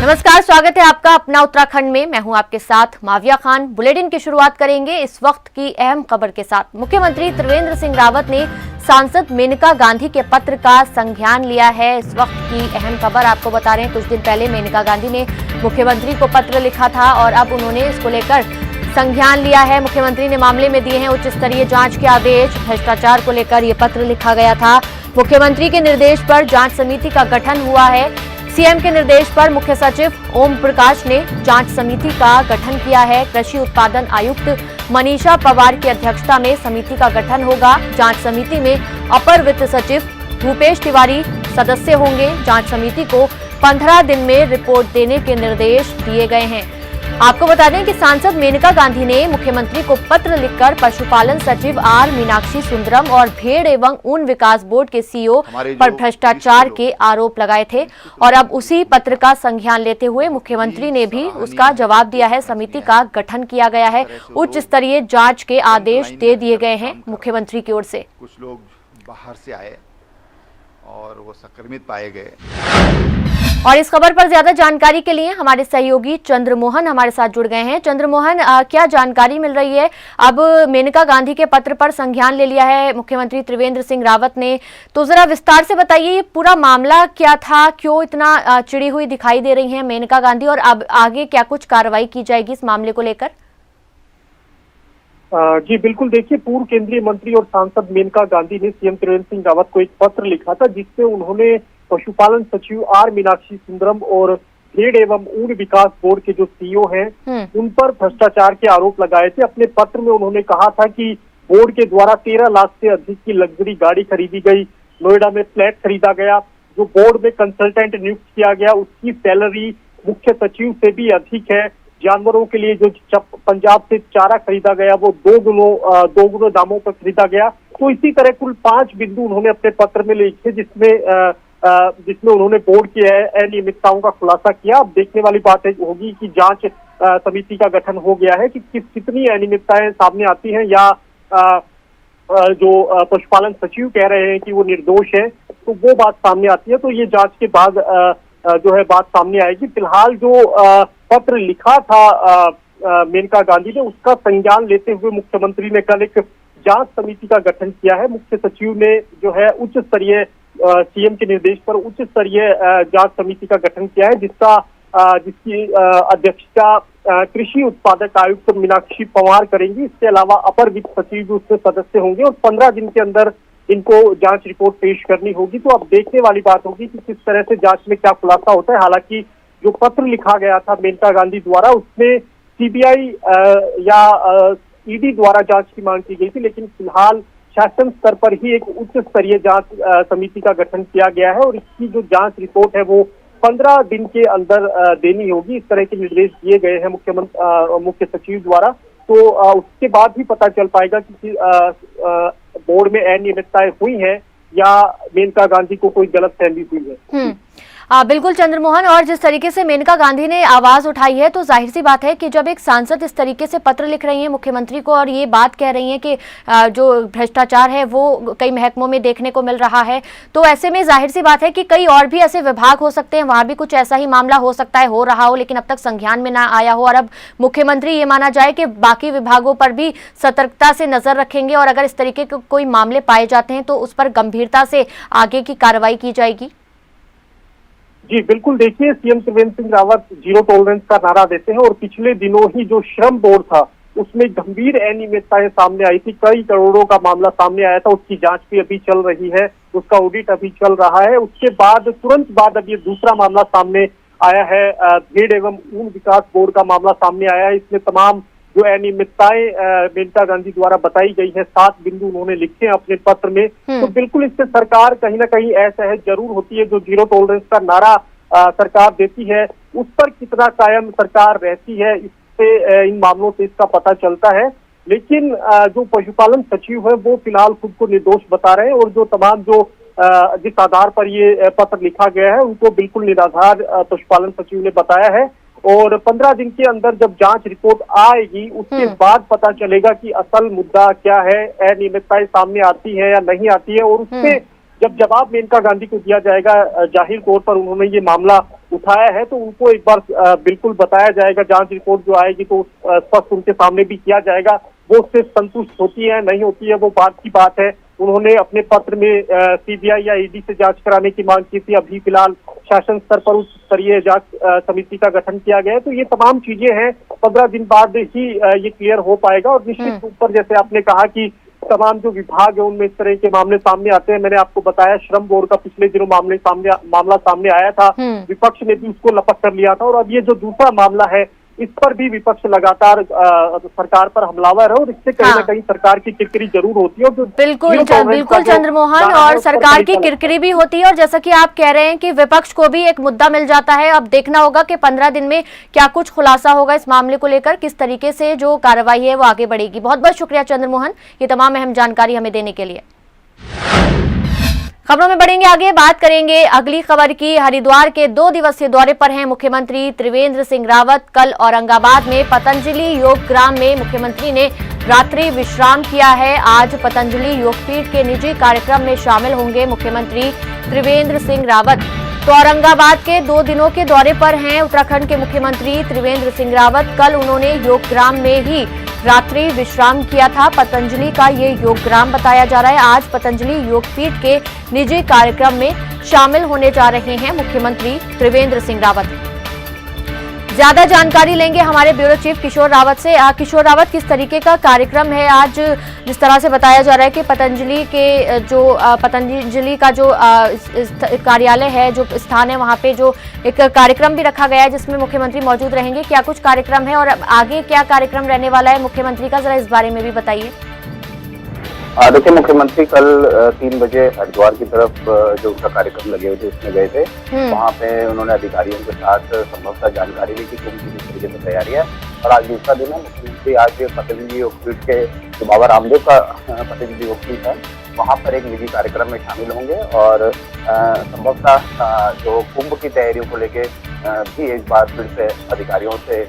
नमस्कार, स्वागत है आपका अपना उत्तराखंड में। मैं हूं आपके साथ माविया खान। बुलेटिन की शुरुआत करेंगे इस वक्त की अहम खबर के साथ। मुख्यमंत्री त्रिवेंद्र सिंह रावत ने सांसद मेनका गांधी के पत्र का संज्ञान लिया है। इस वक्त की अहम खबर आपको बता रहे हैं, कुछ दिन पहले मेनका गांधी ने मुख्यमंत्री को पत्र लिखा था और अब उन्होंने इसको लेकर संज्ञान लिया है। मुख्यमंत्री ने मामले में दिए हैं उच्च स्तरीय जांच के आदेश। भ्रष्टाचार को लेकर ये पत्र लिखा गया था। मुख्यमंत्री के निर्देश पर जांच समिति का गठन हुआ है। सीएम के निर्देश पर मुख्य सचिव ओम प्रकाश ने जांच समिति का गठन किया है। कृषि उत्पादन आयुक्त मनीषा पवार की अध्यक्षता में समिति का गठन होगा। जांच समिति में अपर वित्त सचिव भूपेश तिवारी सदस्य होंगे। जांच समिति को 15 दिन में रिपोर्ट देने के निर्देश दिए गए हैं। आपको बता दें कि सांसद मेनका गांधी ने मुख्यमंत्री को पत्र लिखकर पशुपालन सचिव आर मीनाक्षी सुंदरम और भेड़ एवं ऊन विकास बोर्ड के सीईओ पर भ्रष्टाचार के आरोप लगाए थे और अब उसी पत्र का संज्ञान लेते हुए मुख्यमंत्री ने भी उसका जवाब दिया है। समिति का गठन किया गया है। उच्च स्तरीय जांच के आदेश दे दिए गए हैं मुख्यमंत्री की ओर से। कुछ लोग बाहर से आए और वो संक्रमित पाए गए। और इस खबर पर ज्यादा जानकारी के लिए हमारे सहयोगी चंद्रमोहन हमारे साथ जुड़ गए हैं। चंद्रमोहन, क्या जानकारी मिल रही है? अब मेनका गांधी के पत्र पर संज्ञान ले लिया है मुख्यमंत्री त्रिवेंद्र सिंह रावत ने, तो जरा विस्तार से बताइए पूरा मामला क्या था, क्यों इतना चिड़ी हुई दिखाई दे रही है मेनका गांधी और अब आगे क्या कुछ कार्रवाई की जाएगी इस मामले को लेकर? जी बिल्कुल, देखिए, पूर्व केंद्रीय मंत्री और सांसद मेनका गांधी ने सीएम त्रिवेंद्र सिंह रावत को एक पत्र लिखा था जिसमें उन्होंने पशुपालन सचिव आर मीनाक्षी सुंदरम और भेड़ एवं ऊन विकास बोर्ड के जो सीईओ हैं उन पर भ्रष्टाचार के आरोप लगाए थे। अपने पत्र में उन्होंने कहा था कि बोर्ड के द्वारा 13 लाख से अधिक की लग्जरी गाड़ी खरीदी गई, नोएडा में फ्लैट खरीदा गया, जो बोर्ड में कंसल्टेंट नियुक्त किया गया उसकी सैलरी मुख्य सचिव से भी अधिक है, जानवरों के लिए जो पंजाब से चारा खरीदा गया वो दो गुना दामों पर खरीदा गया। तो इसी तरह कुल 5 बिंदु उन्होंने अपने पत्र में लिखे जिसमें उन्होंने बोर्ड की अनियमितताओं का खुलासा किया। अब देखने वाली बात होगी कि जांच समिति का गठन हो गया है कि कितनी अनियमितताएं सामने आती हैं या जो पशुपालन सचिव कह रहे हैं कि वो निर्दोष है तो वो बात सामने आती है। तो ये जांच के बाद जो है बात सामने आएगी। फिलहाल जो पत्र लिखा था मेनका गांधी ने उसका संज्ञान लेते हुए मुख्यमंत्री ने कल एक जांच समिति का गठन किया है। मुख्य सचिव ने जो है उच्च स्तरीय सीएम के निर्देश पर उच्च स्तरीय जांच समिति का गठन किया है जिसकी अध्यक्षता कृषि उत्पादक आयुक्त मीनाक्षी पवार करेंगी। इसके अलावा अपर वित्त सचिव भी उसमें सदस्य होंगे और 15 दिन के अंदर इनको जांच रिपोर्ट पेश करनी होगी। तो अब देखने वाली बात होगी कि किस तरह से जांच में क्या खुलासा होता है। हालांकि जो पत्र लिखा गया था मेनका गांधी द्वारा उसमें सीबीआई या ईडी द्वारा जांच की मांग की गई थी, लेकिन फिलहाल शासन स्तर पर ही एक उच्च स्तरीय जांच समिति का गठन किया गया है और इसकी जो जांच रिपोर्ट है वो 15 दिन के अंदर देनी होगी। इस तरह के निर्देश दिए गए हैं मुख्य सचिव द्वारा। तो उसके बाद ही पता चल पाएगा कि बोर्ड में अनियमितताएं हुई हैं या मेनका गांधी को कोई गलतफहमी हुई है। बिल्कुल चंद्रमोहन, और जिस तरीके से मेनका गांधी ने आवाज उठाई है तो जाहिर सी बात है कि जब एक सांसद इस तरीके से पत्र लिख रही हैं मुख्यमंत्री को और ये बात कह रही हैं कि जो भ्रष्टाचार है वो कई महकमों में देखने को मिल रहा है, तो ऐसे में जाहिर सी बात है कि कई और भी ऐसे विभाग हो सकते हैं, वहां भी कुछ ऐसा ही मामला हो सकता है हो रहा हो लेकिन अब तक संज्ञान में ना आया हो और अब मुख्यमंत्री ये माना जाए कि बाकी विभागों पर भी सतर्कता से नजर रखेंगे और अगर इस तरीके के कोई मामले पाए जाते हैं तो उस पर गंभीरता से आगे की कार्रवाई की जाएगी। जी बिल्कुल, देखिए, CM Trivendra Singh Rawat zero tolerance का नारा देते हैं और पिछले दिनों ही जो श्रम बोर्ड था उसमें गंभीर अनियमितताएं सामने आई थी, कई करोड़ों का मामला सामने आया था, उसकी जांच भी अभी चल रही है, उसका ऑडिट अभी चल रहा है। उसके बाद तुरंत बाद अब ये दूसरा मामला सामने आया है, भेड़ एवं ऊन विकास बोर्ड का मामला सामने आया है। इसमें तमाम जो अनियमितताएं मेनका गांधी द्वारा बताई गई है 7 बिंदु उन्होंने लिखे हैं अपने पत्र में। तो बिल्कुल इससे सरकार कहीं ना कहीं असहज जरूर होती है। जो जीरो टॉलरेंस का नारा सरकार देती है उस पर कितना कायम सरकार रहती है, इससे इन मामलों से इसका पता चलता है। लेकिन जो पशुपालन सचिव है वो फिलहाल खुद को निर्दोष बता रहे हैं और जो तमाम जो जिस आधार पर ये पत्र लिखा गया है उनको बिल्कुल निराधार पशुपालन सचिव ने बताया है। और 15 दिन के अंदर जब जांच रिपोर्ट आएगी उसके बाद पता चलेगा कि असल मुद्दा क्या है, अनियमितताएं सामने आती है या नहीं आती है और उससे जब जवाब मेनका गांधी को दिया जाएगा, जाहिर तौर पर उन्होंने ये मामला उठाया है, तो उनको एक बार बिल्कुल बताया जाएगा। जांच रिपोर्ट जो आएगी तो स्पष्ट उनके सामने भी किया जाएगा। वो उससे संतुष्ट होती है नहीं होती है वो बात की बात है। उन्होंने अपने पत्र में सीबीआई या ईडी से जांच कराने की मांग की थी। अभी फिलहाल शासन स्तर पर उच्च स्तरीय जांच समिति का गठन किया गया है। तो ये तमाम चीजें हैं, 15 दिन बाद ही ये क्लियर हो पाएगा। और निश्चित रूप पर जैसे आपने कहा कि तमाम जो विभाग है उनमें इस तरह के मामले सामने आते हैं। मैंने आपको बताया श्रम बोर्ड का पिछले दिनों मामला सामने आया था, विपक्ष ने भी उसको लपक कर लिया था। और अब ये जो दूसरा मामला है इस पर भी विपक्ष लगातार सरकार पर हमलावर है और इससे कहीं ना कहीं सरकार की किरकिरी जरूर होती है। बिल्कुल चंद्रमोहन, और सरकार की किरकिरी भी होती है। और जैसा कि आप कह रहे हैं कि विपक्ष को भी एक मुद्दा मिल जाता है। अब देखना होगा कि 15 दिन में क्या कुछ खुलासा होगा इस मामले को लेकर, किस तरीके से जो कार्रवाई है वो आगे बढ़ेगी। बहुत बहुत शुक्रिया चंद्रमोहन, ये तमाम अहम जानकारी हमें देने के लिए। खबरों में बढ़ेंगे आगे, बात करेंगे अगली खबर की। हरिद्वार के 2 दिवसीय दौरे पर हैं मुख्यमंत्री त्रिवेंद्र सिंह रावत। कल औरंगाबाद में पतंजलि योग ग्राम में मुख्यमंत्री ने रात्रि विश्राम किया है। आज पतंजलि योगपीठ के निजी कार्यक्रम में शामिल होंगे मुख्यमंत्री त्रिवेंद्र सिंह रावत। तो औरंगाबाद के 2 दिनों के दौरे पर हैं उत्तराखंड के मुख्यमंत्री त्रिवेंद्र सिंह रावत। कल उन्होंने योग ग्राम में ही रात्रि विश्राम किया था। पतंजलि का ये योग ग्राम बताया जा रहा है। आज पतंजलि योगपीठ के निजी कार्यक्रम में शामिल होने जा रहे हैं मुख्यमंत्री त्रिवेंद्र सिंह रावत। ज्यादा जानकारी लेंगे हमारे ब्यूरो चीफ किशोर रावत से। किशोर रावत, किस तरीके का कार्यक्रम है आज? जिस तरह से बताया जा रहा है कि पतंजलि का जो कार्यालय है, जो स्थान है, वहां पे जो एक कार्यक्रम भी रखा गया है जिसमें मुख्यमंत्री मौजूद रहेंगे। क्या कुछ कार्यक्रम है और आगे क्या कार्यक्रम रहने वाला है मुख्यमंत्री का, जरा इस बारे में भी बताइए। देखिए, मुख्यमंत्री कल 3 बजे हरिद्वार की तरफ जो उनका कार्यक्रम लगे हुए थे उसमें गए थे। वहाँ पे उन्होंने अधिकारियों के साथ संभवतः जानकारी ली कि कुंभ की किस तरीके से तैयारी है। और आज दूसरा दिन है। मुख्यमंत्री आज पतंजलि योगपीठ के जो बाबा रामदेव का पतंजलि योगपीठ है वहाँ पर एक निजी कार्यक्रम में शामिल होंगे और संभवतः जो कुंभ की तैयारियों को लेके भी एक बार फिर से अधिकारियों से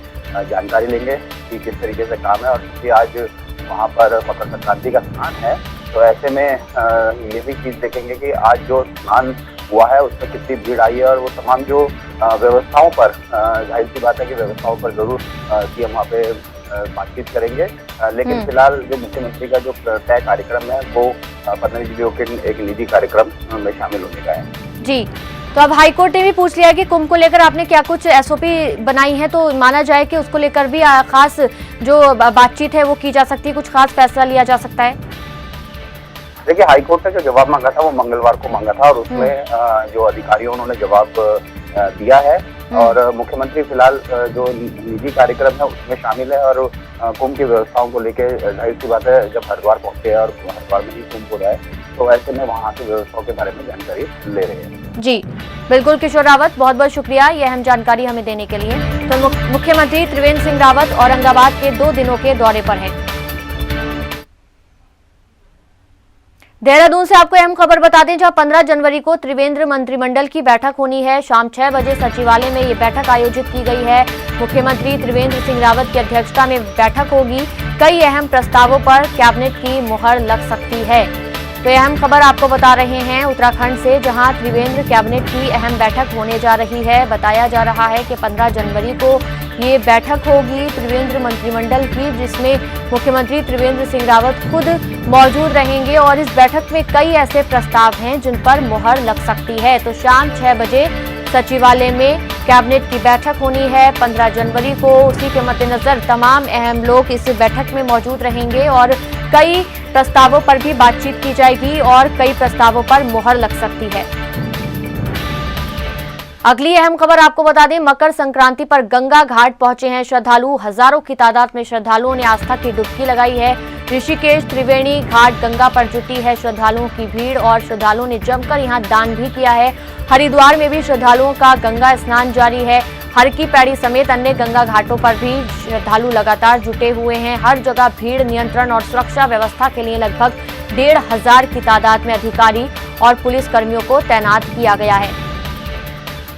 जानकारी लेंगे कि किस तरीके से काम है। और क्योंकि आज वहाँ पर मकर संक्रांति का स्नान है तो ऐसे में ये भी चीज़ देखेंगे कि आज जो स्नान हुआ है उसमें कितनी भीड़ आई है। और वो तमाम जो व्यवस्थाओं पर, जाहिर सी बात है कि व्यवस्थाओं पर जरूर सीएम वहाँ पे बातचीत करेंगे। लेकिन फिलहाल जो मुख्यमंत्री का जो तय कार्यक्रम है वो पतंजलि योग के एक निजी कार्यक्रम में शामिल होने का है। जी, तो अब हाईकोर्ट ने भी पूछ लिया कि कुंभ को लेकर आपने क्या कुछ एसओपी बनाई है, तो माना जाए कि उसको लेकर भी खास जो बातचीत है वो की जा सकती है, कुछ खास फैसला लिया जा सकता है। देखिए, हाईकोर्ट ने जो जवाब मांगा था वो मंगलवार को मांगा था और उसमें जो अधिकारियों उन्होंने जवाब दिया है। और मुख्यमंत्री फिलहाल जो निजी कार्यक्रम है उसमें शामिल है। और कुंभ की व्यवस्थाओं को लेकर जाहिर सी बात है जब हरिद्वार पहुंचे और हरिद्वार में ही कुंभ हो रहा है तो ऐसे में वहाँ की व्यवस्थाओं के बारे में जानकारी ले रहे हैं। जी बिल्कुल किशोर रावत, बहुत बहुत शुक्रिया ये अहम जानकारी हमें देने के लिए। तो मुख्यमंत्री त्रिवेंद्र सिंह रावत औरंगाबाद के 2 दिनों के दौरे पर हैं। देहरादून से आपको अहम खबर बता दें, जहां 15 जनवरी को त्रिवेंद्र मंत्रिमंडल की बैठक होनी है। शाम 6 बजे सचिवालय में ये बैठक आयोजित की गई है। मुख्यमंत्री त्रिवेंद्र सिंह रावत की अध्यक्षता में बैठक होगी। कई अहम प्रस्तावों पर कैबिनेट की मुहर लग सकती है। तो यह अहम खबर आपको बता रहे हैं उत्तराखंड से, जहां त्रिवेंद्र कैबिनेट की अहम बैठक होने जा रही है। बताया जा रहा है कि 15 जनवरी को ये बैठक होगी त्रिवेंद्र मंत्रिमंडल की, जिसमें मुख्यमंत्री त्रिवेंद्र सिंह रावत खुद मौजूद रहेंगे। और इस बैठक में कई ऐसे प्रस्ताव हैं जिन पर मुहर लग सकती है। तो शाम 6 बजे सचिवालय में कैबिनेट की बैठक होनी है 15 जनवरी को। उसी के मद्देनजर तमाम अहम लोग इस बैठक में मौजूद रहेंगे और कई प्रस्तावों पर भी बातचीत की जाएगी और कई प्रस्तावों पर मुहर लग सकती है। अगली अहम खबर आपको बता दें, मकर संक्रांति पर गंगा घाट पहुंचे हैं श्रद्धालु। हजारों की तादाद में श्रद्धालुओं ने आस्था की डुबकी लगाई है। ऋषिकेश त्रिवेणी घाट गंगा पर जुटी है श्रद्धालुओं की भीड़ और श्रद्धालुओं ने जमकर यहां दान भी किया है। हरिद्वार में भी श्रद्धालुओं का गंगा स्नान जारी है। हर की पैड़ी समेत अन्य गंगा घाटों पर भी श्रद्धालु लगातार जुटे हुए हैं। हर जगह भीड़ नियंत्रण और सुरक्षा व्यवस्था के लिए लगभग 1,500 की तादाद में अधिकारी और पुलिस कर्मियों को तैनात किया गया है।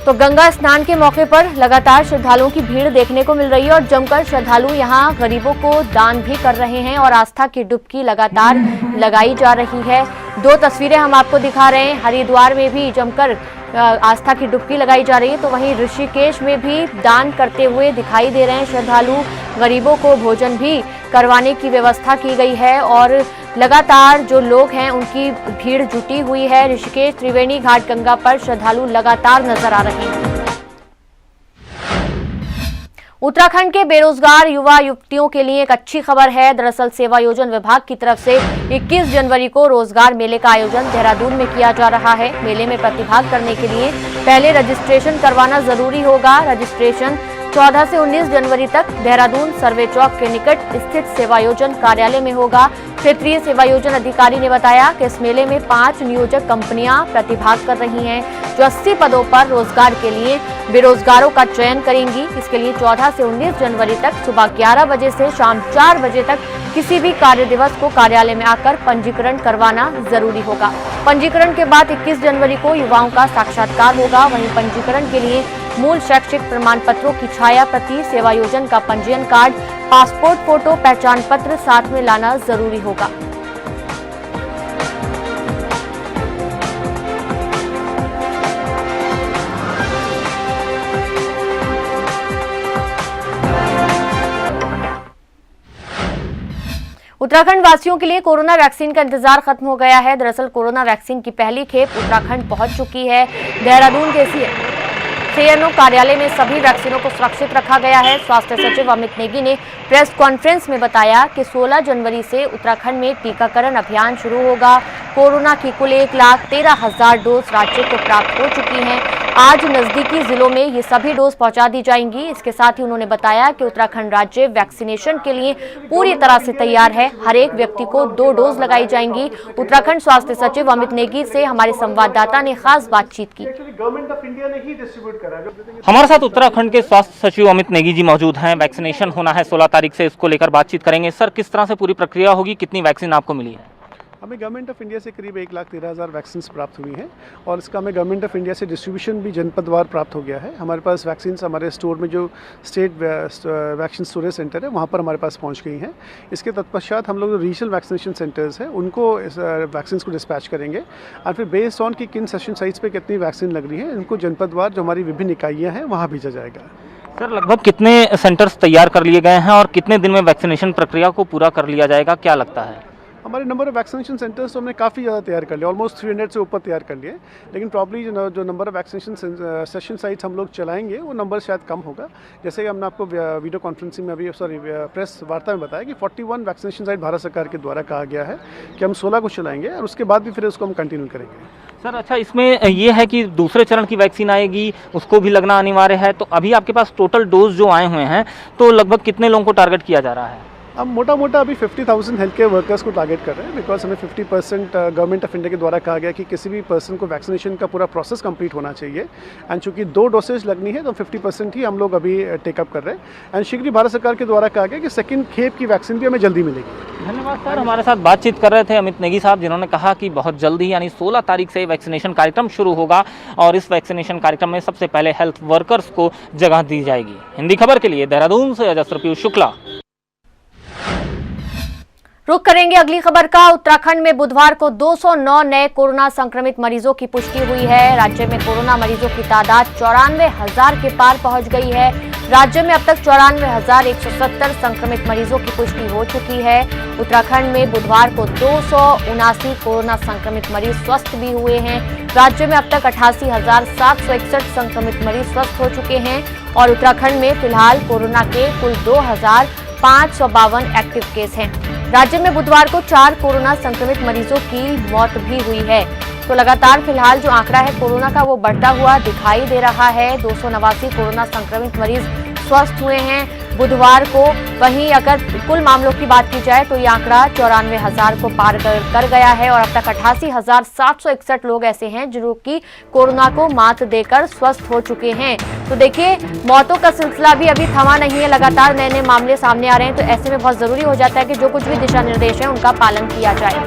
तो गंगा स्नान के मौके पर लगातार श्रद्धालुओं की भीड़ देखने को मिल रही है और जमकर श्रद्धालु यहां गरीबों को दान भी कर रहे हैं और आस्था की डुबकी लगातार लगाई जा रही है। 2 तस्वीरें हम आपको दिखा रहे हैं। हरिद्वार में भी जमकर आस्था की डुबकी लगाई जा रही है। तो वहीं ऋषिकेश में भी दान करते हुए दिखाई दे रहे हैं श्रद्धालु। गरीबों को भोजन भी करवाने की व्यवस्था की गई है और लगातार जो लोग हैं उनकी भीड़ जुटी हुई है। ऋषिकेश त्रिवेणी घाट गंगा पर श्रद्धालु लगातार नजर आ रहे हैं। उत्तराखंड के बेरोजगार युवा युवतियों के लिए एक अच्छी खबर है। दरअसल सेवायोजन विभाग की तरफ से 21 जनवरी को रोजगार मेले का आयोजन देहरादून में किया जा रहा है। मेले में प्रतिभाग करने के लिए पहले रजिस्ट्रेशन करवाना जरूरी होगा। रजिस्ट्रेशन 14 से 19 जनवरी तक देहरादून सर्वे चौक के निकट स्थित सेवायोजन कार्यालय में होगा। क्षेत्रीय सेवायोजन अधिकारी ने बताया कि इस मेले में 5 नियोजक कंपनियां प्रतिभाग कर रही हैं, जो 80 पदों पर रोजगार के लिए बेरोजगारों का चयन करेंगी। इसके लिए 14 से 19 जनवरी तक सुबह 11 बजे से शाम 4 बजे तक किसी भी कार्य दिवस को कार्यालय में आकर पंजीकरण करवाना जरूरी होगा। पंजीकरण के बाद 21 जनवरी को युवाओं का साक्षात्कार होगा। वहीं पंजीकरण के लिए मूल शैक्षिक प्रमाण पत्रों की छाया प्रति, सेवायोजन का पंजीयन कार्ड, पासपोर्ट फोटो, पहचान पत्र साथ में लाना जरूरी होगा। उत्तराखंड वासियों के लिए कोरोना वैक्सीन का इंतजार खत्म हो गया है। दरअसल कोरोना वैक्सीन की पहली खेप उत्तराखंड पहुंच चुकी है। देहरादून के सीएनओ कार्यालय में सभी वैक्सीनों को सुरक्षित रखा गया है। स्वास्थ्य सचिव अमित नेगी ने प्रेस कॉन्फ्रेंस में बताया कि 16 जनवरी से उत्तराखंड में टीकाकरण अभियान शुरू होगा। कोरोना की कुल 1,13,000 डोज राज्य को प्राप्त हो चुकी हैं। आज नजदीकी जिलों में ये सभी डोज पहुंचा दी जाएंगी। इसके साथ ही उन्होंने बताया कि उत्तराखंड राज्य वैक्सीनेशन के लिए पूरी तरह से तैयार है। हर एक व्यक्ति को 2 डोज लगाई जाएंगी। उत्तराखंड स्वास्थ्य सचिव अमित नेगी से हमारे संवाददाता ने खास बातचीत की। गवर्नमेंट ऑफ इंडिया ने ही डिस्ट्रीब्यूट करा। हमारे साथ उत्तराखंड के स्वास्थ्य सचिव अमित नेगी जी मौजूद हैं। वैक्सीनेशन होना है 16 तारीख से, इसको लेकर बातचीत करेंगे। सर, किस तरह से पूरी प्रक्रिया होगी, कितनी वैक्सीन आपको मिली है? हमें गवर्नमेंट ऑफ इंडिया से करीब 1,13,000 वैक्सीन प्राप्त हुई हैं और इसका हमें गवर्नमेंट ऑफ इंडिया से डिस्ट्रीब्यूशन भी जनपदवार प्राप्त हो गया है। हमारे पास वैक्सीन हमारे स्टोर में जो स्टेट वैक्सीन स्टोरेज सेंटर है वहाँ पर हमारे पास पहुँच गई हैं। इसके तत्पश्चात हम लोग जो रीजनल वैक्सीनेशन सेंटर्स हैं उनको वैक्सीन को डिस्पैच करेंगे और फिर बेस्ड ऑन कि किन सेशन साइट्स पर कितनी वैक्सीन लग रही है इनको जनपदवार जो हमारी विभिन्न इकाइयाँ हैं वहाँ भेजा जाएगा। सर, लगभग कितने सेंटर्स तैयार कर लिए गए हैं और कितने दिन में वैक्सीनेशन प्रक्रिया को पूरा कर लिया जाएगा, क्या लगता है? हमारे नंबर ऑफ वैक्सीनेशन सेंटर्स तो हमने काफ़ी ज़्यादा तैयार कर लिया, ऑलमोस्ट 300 से ऊपर तैयार कर लिए। लेकिन प्रॉब्ली जो number of vaccination session sites हम लोग चलाएंगे वो नंबर शायद कम होगा। जैसे कि हमने आपको वीडियो कॉन्फ्रेंसिंग में अभी प्रेस वार्ता में बताया कि 41 वैक्सीनेशन साइट भारत सरकार के द्वारा कहा गया है कि हम 16 को चलाएंगे और उसके बाद भी फिर उसको हम कंटिन्यू करेंगे। सर, अच्छा, इसमें ये है कि दूसरे चरण की वैक्सीन आएगी, उसको भी लगना अनिवार्य है। तो अभी आपके पास टोटल डोज जो आए हुए हैं तो लगभग कितने लोगों को टारगेट किया जा रहा है? हम मोटा अभी 50,000 हेल्थ केयर वर्कर्स को टारगेट कर रहे हैं बिकॉज हमें 50% गवर्नमेंट ऑफ इंडिया के द्वारा कहा गया कि किसी भी पर्सन को वैक्सीनेशन का पूरा प्रोसेस कंप्लीट होना चाहिए एंड चूंकि 2 डोसेज लगनी है तो 50% ही हम लोग अभी टेकअप कर रहे हैं एंड शीघ्र ही भारत सरकार के द्वारा कहा गया कि सेकंड खेप की वैक्सीन भी हमें जल्दी मिलेगी। धन्यवाद सर। हमारे साथ बातचीत कर रहे थे अमित नेगी साहब, जिन्होंने कहा कि बहुत जल्दी यानी 16 तारीख से वैक्सीनेशन कार्यक्रम शुरू होगा और इस वैक्सीनेशन कार्यक्रम में सबसे पहले हेल्थ वर्कर्स को जगह दी जाएगी। हिंदी खबर के लिए देहरादून से अजस्त्र पीयूष शुक्ला। रुक करेंगे अगली खबर का। उत्तराखंड में बुधवार को 209 नए कोरोना संक्रमित मरीजों की पुष्टि हुई है। राज्य में कोरोना मरीजों की तादाद 94,000 के पार पहुंच गई है। राज्य में अब तक 94,170 संक्रमित मरीजों की पुष्टि हो चुकी है। उत्तराखंड में बुधवार को 279 कोरोना संक्रमित मरीज स्वस्थ भी हुए हैं। राज्य में अब तक 88,761 संक्रमित मरीज स्वस्थ हो चुके हैं और उत्तराखंड में फिलहाल कोरोना के कुल 2,552 एक्टिव केस हैं। राज्य में बुधवार को 4 कोरोना संक्रमित मरीजों की मौत भी हुई है। तो लगातार फिलहाल जो आंकड़ा है कोरोना का वो बढ़ता हुआ दिखाई दे रहा है। 289 कोरोना संक्रमित मरीज स्वस्थ हुए हैं बुधवार को। वहीं अगर कुल मामलों की बात की जाए तो ये आंकड़ा 94,000 को पार कर गया है और अब तक 88,761 लोग ऐसे हैं जो कि कोरोना को मात देकर स्वस्थ हो चुके हैं। तो देखिए, मौतों का सिलसिला भी अभी थमा नहीं है, लगातार नए नए मामले सामने आ रहे हैं। तो ऐसे में बहुत जरूरी हो जाता है कि जो कुछ भी दिशा निर्देश है उनका पालन किया जाए।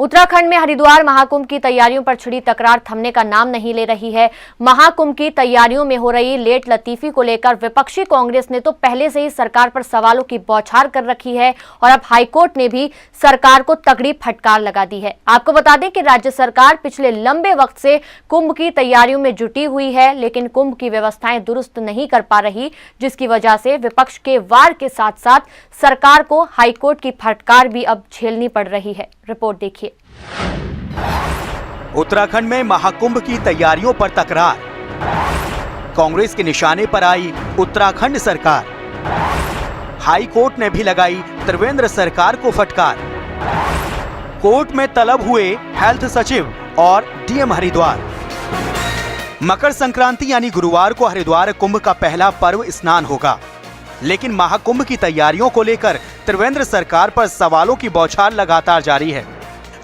उत्तराखंड में हरिद्वार महाकुंभ की तैयारियों पर छिड़ी तकरार थमने का नाम नहीं ले रही है। महाकुंभ की तैयारियों में हो रही लेट लतीफी को लेकर विपक्षी कांग्रेस ने तो पहले से ही सरकार पर सवालों की बौछार कर रखी है और अब हाईकोर्ट ने भी सरकार को तगड़ी फटकार लगा दी है। आपको बता दें कि राज्य सरकार पिछले लंबे वक्त से कुंभ की तैयारियों में जुटी हुई है, लेकिन कुंभ की व्यवस्थाएं दुरुस्त नहीं कर पा रही, जिसकी वजह से विपक्ष के वार के साथ साथ सरकार को हाईकोर्ट की फटकार भी अब झेलनी पड़ रही है। रिपोर्ट देखिए। उत्तराखंड में महाकुंभ की तैयारियों पर तकरार, कांग्रेस के निशाने पर आई उत्तराखंड सरकार। हाई कोर्ट ने भी लगाई त्रिवेंद्र सरकार को फटकार। कोर्ट में तलब हुए हेल्थ सचिव और डीएम हरिद्वार। मकर संक्रांति यानी गुरुवार को हरिद्वार कुंभ का पहला पर्व स्नान होगा, लेकिन महाकुंभ की तैयारियों को लेकर त्रिवेंद्र सरकार पर सवालों की बौछार लगातार जारी है।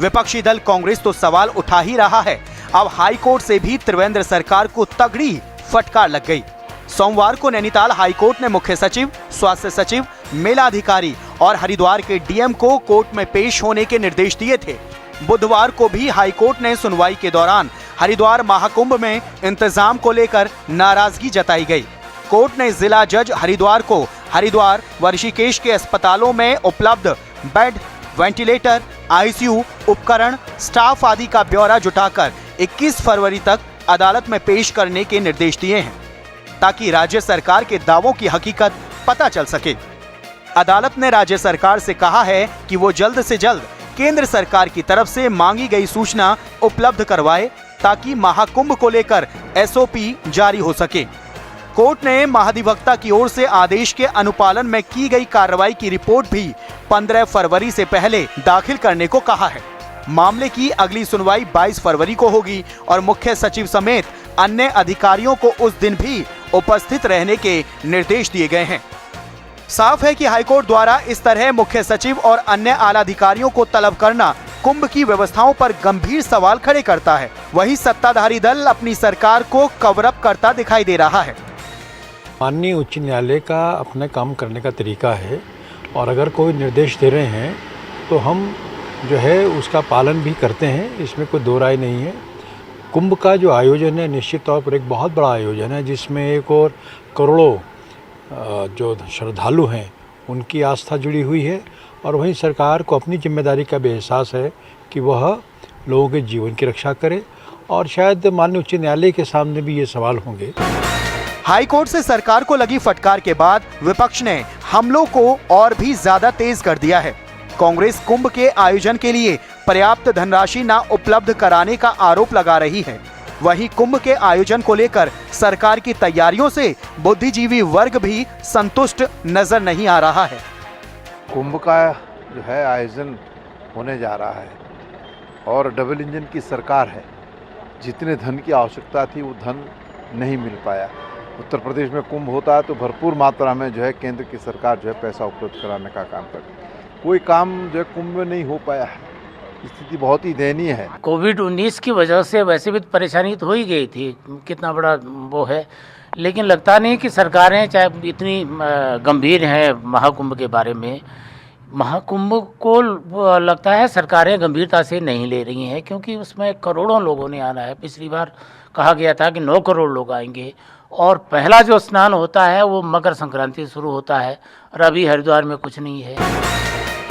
विपक्षी दल कांग्रेस तो सवाल उठा ही रहा है, अब हाई कोर्ट से भी त्रिवेंद्र सरकार को तगड़ी फटकार लग गई। सोमवार को नैनीताल हाई कोर्ट ने मुख्य सचिव, स्वास्थ्य सचिव, मेला अधिकारी और हरिद्वार के डीएम को कोर्ट में पेश होने के निर्देश दिए थे। बुधवार को भी हाई कोर्ट ने सुनवाई के दौरान हरिद्वार महाकुंभ में इंतजाम को लेकर नाराजगी जताई गई। कोर्ट ने जिला जज हरिद्वार को हरिद्वार व ऋषिकेश के अस्पतालों में उपलब्ध बेड, वेंटिलेटर, आईसीयू उपकरण, स्टाफ आदि का ब्यौरा जुटाकर 21 फरवरी तक अदालत में पेश करने के निर्देश दिए हैं, ताकि राज्य सरकार के दावों की हकीकत पता चल सके। अदालत ने राज्य सरकार से कहा है कि वो जल्द से जल्द केंद्र सरकार की तरफ से मांगी गई सूचना उपलब्ध करवाए, ताकि महाकुंभ को लेकर एसओपी जारी हो सके। कोर्ट ने महाधिवक्ता की ओर से आदेश के अनुपालन में की गई कार्रवाई की रिपोर्ट भी 15 फरवरी से पहले दाखिल करने को कहा है। मामले की अगली सुनवाई 22 फरवरी को होगी और मुख्य सचिव समेत अन्य अधिकारियों को उस दिन भी उपस्थित रहने के निर्देश दिए गए हैं। साफ है कि हाईकोर्ट द्वारा इस तरह मुख्य सचिव और अन्य आला अधिकारियों को तलब करना कुंभ की व्यवस्थाओं पर गंभीर सवाल खड़े करता है। वहीं सत्ताधारी दल अपनी सरकार को कवर अप करता दिखाई दे रहा है। माननीय उच्च न्यायालय का अपने काम करने का तरीका है और अगर कोई निर्देश दे रहे हैं तो हम जो है उसका पालन भी करते हैं, इसमें कोई दो राय नहीं है। कुंभ का जो आयोजन है निश्चित तौर पर एक बहुत बड़ा आयोजन है, जिसमें एक और करोड़ों जो श्रद्धालु हैं उनकी आस्था जुड़ी हुई है और वहीं सरकार को अपनी जिम्मेदारी का भी एहसास है कि वह लोगों के जीवन की रक्षा करे और शायद माननीय उच्च न्यायालय के सामने भी ये सवाल होंगे। हाई कोर्ट से सरकार को लगी फटकार के बाद विपक्ष ने हमलों को और भी ज्यादा तेज कर दिया है। कांग्रेस कुंभ के आयोजन के लिए पर्याप्त धनराशि न उपलब्ध कराने का आरोप लगा रही है। वहीं कुंभ के आयोजन को लेकर सरकार की तैयारियों से बुद्धिजीवी वर्ग भी संतुष्ट नजर नहीं आ रहा है। कुंभ का जो है आयोजन होने जा रहा है और डबल इंजन की सरकार है। जितने धन की आवश्यकता थी वो धन नहीं मिल पाया। उत्तर प्रदेश में कुंभ होता है तो भरपूर मात्रा में जो है केंद्र की सरकार जो है पैसा उपलब्ध कराने का काम करती है। कोई काम जो है कुंभ में नहीं हो पाया है। स्थिति बहुत ही दयनीय है। कोविड-19 की वजह से वैसे भी परेशानी तो हो ही गई थी, कितना बड़ा वो है, लेकिन लगता नहीं कि सरकारें चाहे इतनी गंभीर हैं महाकुंभ के बारे में। महाकुंभ को लगता है सरकारें गंभीरता से नहीं ले रही हैं, क्योंकि उसमें करोड़ों लोगों ने आना है। पिछली बार कहा गया था कि 9 करोड़ लोग आएंगे और पहला जो स्नान होता है वो मकर संक्रांति शुरू होता है और अभी हरिद्वार में कुछ नहीं है।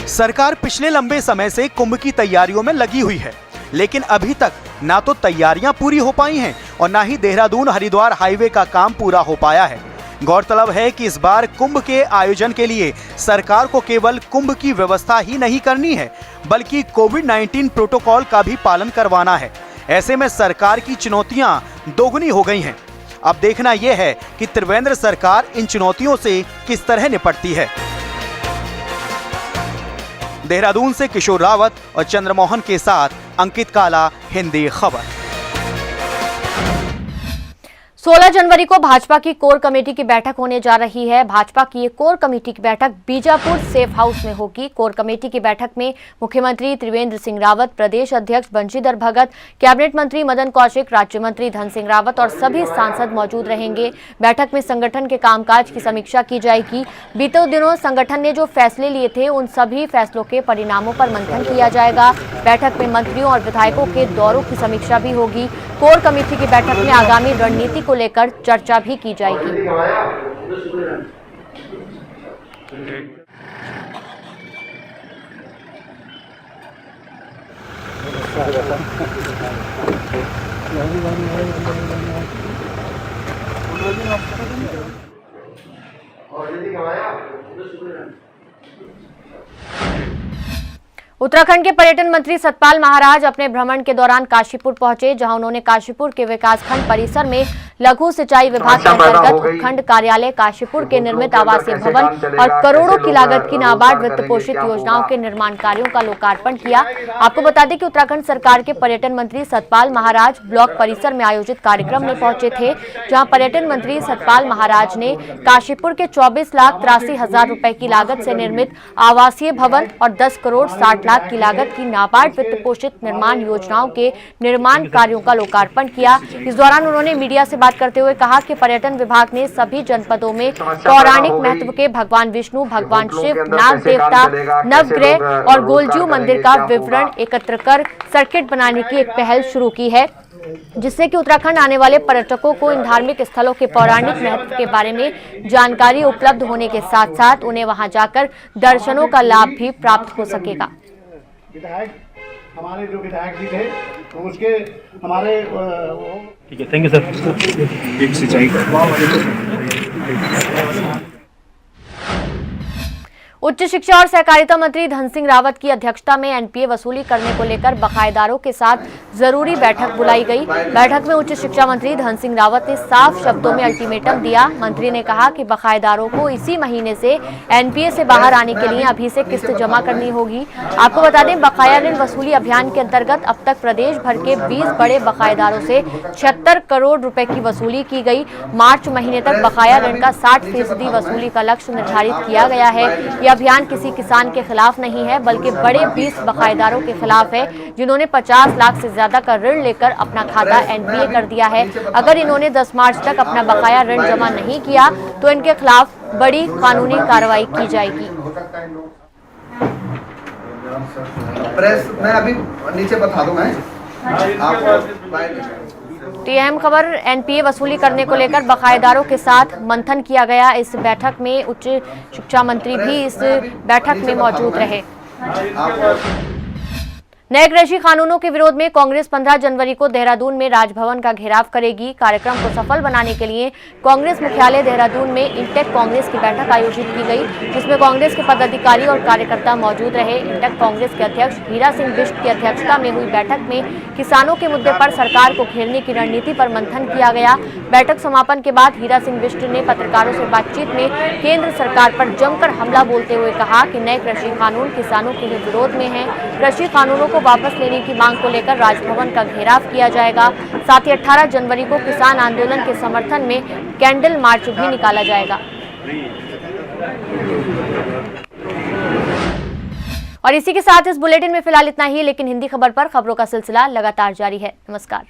सरकार पिछले लंबे समय से कुंभ की तैयारियों में लगी हुई है, लेकिन अभी तक ना तो तैयारियां पूरी हो पाई हैं और ना ही देहरादून हरिद्वार हाईवे का काम पूरा हो पाया है। गौरतलब है कि इस बार कुंभ के आयोजन के लिए सरकार को केवल कुंभ की व्यवस्था ही नहीं करनी है, बल्कि कोविड-19 प्रोटोकॉल का भी पालन करवाना है। ऐसे में सरकार की चुनौतियां दोगुनी हो गई हैं। अब देखना यह है कि त्रिवेंद्र सरकार इन चुनौतियों से किस तरह निपटती है। देहरादून से किशोर रावत और चंद्रमोहन के साथ अंकित काला, हिंदी खबर। 16 जनवरी को भाजपा की कोर कमेटी की बैठक होने जा रही है। भाजपा की ये कोर कमेटी की बैठक बीजापुर सेफ हाउस में होगी। कोर कमेटी की बैठक में मुख्यमंत्री त्रिवेंद्र सिंह रावत, प्रदेश अध्यक्ष बंशीधर भगत, कैबिनेट मंत्री मदन कौशिक, राज्य मंत्री धन सिंह रावत और सभी सांसद मौजूद रहेंगे। बैठक में संगठन के कामकाज की समीक्षा की जाएगी। बीते दिनों संगठन ने जो फैसले लिए थे उन सभी फैसलों के परिणामों पर मंथन किया जाएगा। बैठक में मंत्रियों और विधायकों के दौरों की समीक्षा भी होगी। कोर कमेटी की बैठक में आगामी रणनीति को लेकर चर्चा भी की जाएगी। उत्तराखंड के पर्यटन मंत्री सतपाल महाराज अपने भ्रमण के दौरान काशीपुर पहुंचे, जहां उन्होंने काशीपुर के विकासखंड परिसर में लघु सिंचाई विभाग के अंतर्गत उपखंड कार्यालय काशीपुर के निर्मित आवासीय भवन और करोड़ों की लागत की नाबार्ड वित्त पोषित योजनाओं के निर्माण कार्यों का लोकार्पण किया। आपको बता दें कि उत्तराखंड सरकार के पर्यटन मंत्री सतपाल महाराज ब्लॉक परिसर में आयोजित कार्यक्रम में पहुंचे थे, जहां पर्यटन मंत्री सतपाल महाराज ने काशीपुर के 24,83,000 रुपए की लागत से निर्मित आवासीय भवन और 10 करोड़ 60 लाख की लागत की नाबार्ड वित्त पोषित निर्माण योजनाओं के निर्माण कार्यों का लोकार्पण किया। इस दौरान उन्होंने मीडिया से बात करते हुए कहा कि पर्यटन विभाग ने सभी जनपदों में पौराणिक महत्व के भगवान विष्णु, भगवान शिव, नाग देवता, नवग्रह और गोलजू मंदिर का विवरण एकत्र कर सर्किट बनाने की एक पहल शुरू की है, जिससे कि उत्तराखंड आने वाले पर्यटकों को इन धार्मिक स्थलों के पौराणिक महत्व के बारे में जानकारी उपलब्ध होने के साथ साथ उन्हें वहां जाकर दर्शनों का लाभ भी प्राप्त हो सकेगा। विधायक हमारे जो विधायक जी थे तो उसके हमारे ठीक है, थैंक यू सर। एक सिंचाई उच्च शिक्षा और सहकारिता मंत्री धन सिंह रावत की अध्यक्षता में एनपीए वसूली करने को लेकर बकायेदारों के साथ जरूरी बैठक बुलाई गई। बैठक में उच्च शिक्षा मंत्री धन सिंह रावत ने साफ शब्दों में अल्टीमेटम दिया। मंत्री ने कहा कि बकायेदारों को इसी महीने से एनपीए से बाहर आने के लिए अभी से किस्त जमा करनी होगी। आपको बता दें, बकाया ऋण वसूली अभियान के अंतर्गत अब तक प्रदेश भर के 20 बड़े बकायेदारों से 76 करोड़ रुपए की वसूली की गई। मार्च महीने तक बकाया ऋण का 60% वसूली का लक्ष्य निर्धारित किया गया है। अभियान किसी किसान के खिलाफ नहीं है, बल्कि बड़े 20 बकायेदारों के खिलाफ है, जिन्होंने 50 लाख से ज्यादा का ऋण लेकर अपना खाता एनपीए कर दिया है। अगर इन्होंने 10 मार्च तक अपना बकाया ऋण जमा नहीं किया तो इनके खिलाफ बड़ी कानूनी कार्रवाई की जाएगी। प्रेस मैं अभी नीचे बता दूं मैं आपको। तो अहम खबर, एनपीए वसूली करने को लेकर बकायेदारों के साथ मंथन किया गया। इस बैठक में उच्च शिक्षा मंत्री भी इस बैठक में मौजूद रहे। नए कृषि कानूनों के विरोध में कांग्रेस 15 जनवरी को देहरादून में राजभवन का घेराव करेगी। कार्यक्रम को सफल बनाने के लिए कांग्रेस मुख्यालय देहरादून में इंटेक कांग्रेस की बैठक आयोजित की गई, जिसमें कांग्रेस के पदाधिकारी और कार्यकर्ता मौजूद रहे। इंटेक कांग्रेस के अध्यक्ष हीरा सिंह बिष्ट की अध्यक्षता में हुई बैठक में किसानों के मुद्दे पर सरकार को घेरने की रणनीति पर मंथन किया गया। बैठक समापन के बाद हीरा सिंह बिष्ट ने पत्रकारों से बातचीत में केंद्र सरकार पर जमकर हमला बोलते हुए कहा कि नए कृषि कानून किसानों के विरोध में है। कृषि कानूनों को वापस लेने की मांग को लेकर राजभवन का घेराव किया जाएगा। साथ ही 18 जनवरी को किसान आंदोलन के समर्थन में कैंडल मार्च भी निकाला जाएगा। और इसी के साथ इस बुलेटिन में फिलहाल इतना ही, लेकिन हिंदी खबर पर खबरों का सिलसिला लगातार जारी है। नमस्कार।